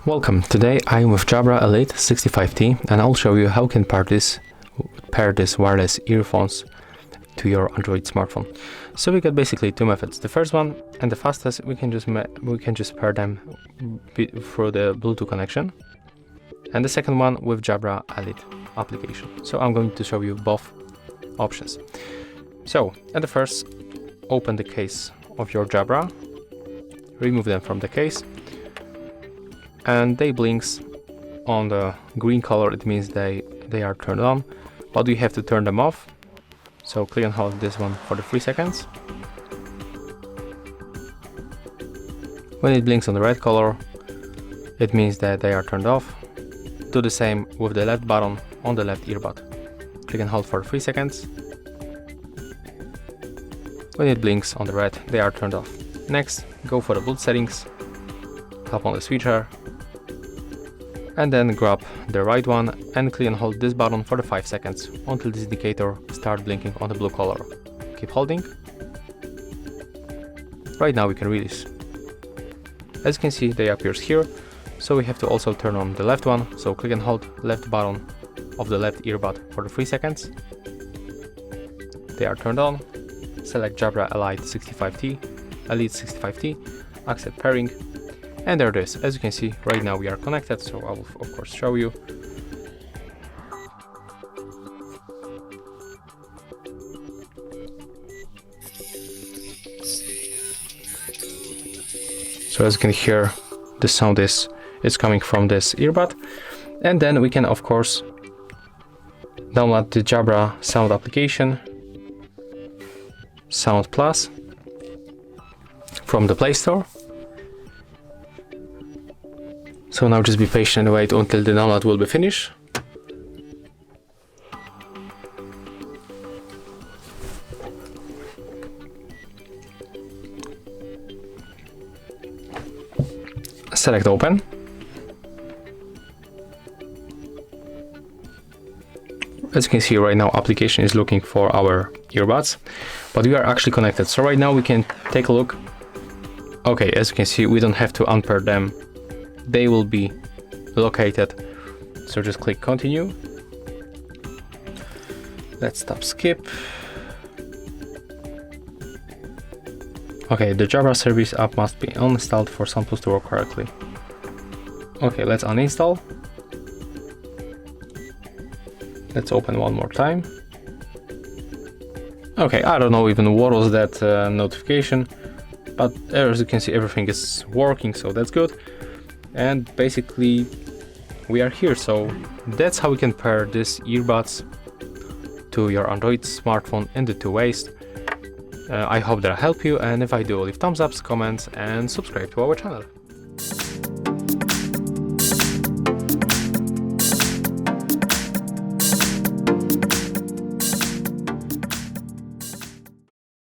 Welcome, today I am with Jabra Elite 65T and I'll show you how you can pair this wireless earphones to your Android smartphone. So we got basically two methods. The first one and the fastest, we can just pair them through the Bluetooth connection, and the second one with Jabra Elite application. So I'm going to show you both options. So at the first, open the case of your Jabra, remove them from the case, and they blinks on the green color. It means they are turned on, but you have to turn them off. So click and hold this one for the 3 seconds. When it blinks on the red color, it means that they are turned off. Do the same with the left button on the left earbud. Click and hold for 3 seconds. When it blinks on the red, they are turned off. Next, go for the Bluetooth settings, tap on the switcher, and then grab the right one and click and hold this button for the 5 seconds until this indicator starts blinking on the blue color. Keep holding. Right now we can read this. As you can see, they appears here, so we have to also turn on the left one. So click and hold left button of the left earbud for the 3 seconds. They are turned on. Select Jabra Elite 65T, accept pairing. And there it is. As you can see, right now we are connected, so I will of course show you. So as you can hear, the sound is coming from this earbud. And then we can of course download the Jabra sound application, Sound Plus, from the Play Store. So now just be patient and wait until the download will be finished. Select open. As you can see right now, application is looking for our earbuds, but we are actually connected. So right now we can take a look. Okay, as you can see, we don't have to unpair them. They will be located. So just click continue. Let's tap skip. Okay, the Jabra service app must be uninstalled for samples to work correctly. Okay, let's uninstall. Let's open one more time. Okay, I don't know even what was that notification, but as you can see, everything is working, so that's good. And basically we are here. So that's how we can pair these earbuds to your Android smartphone in the two ways. I hope that I help you, and if I do, leave thumbs ups, comments and subscribe to our channel.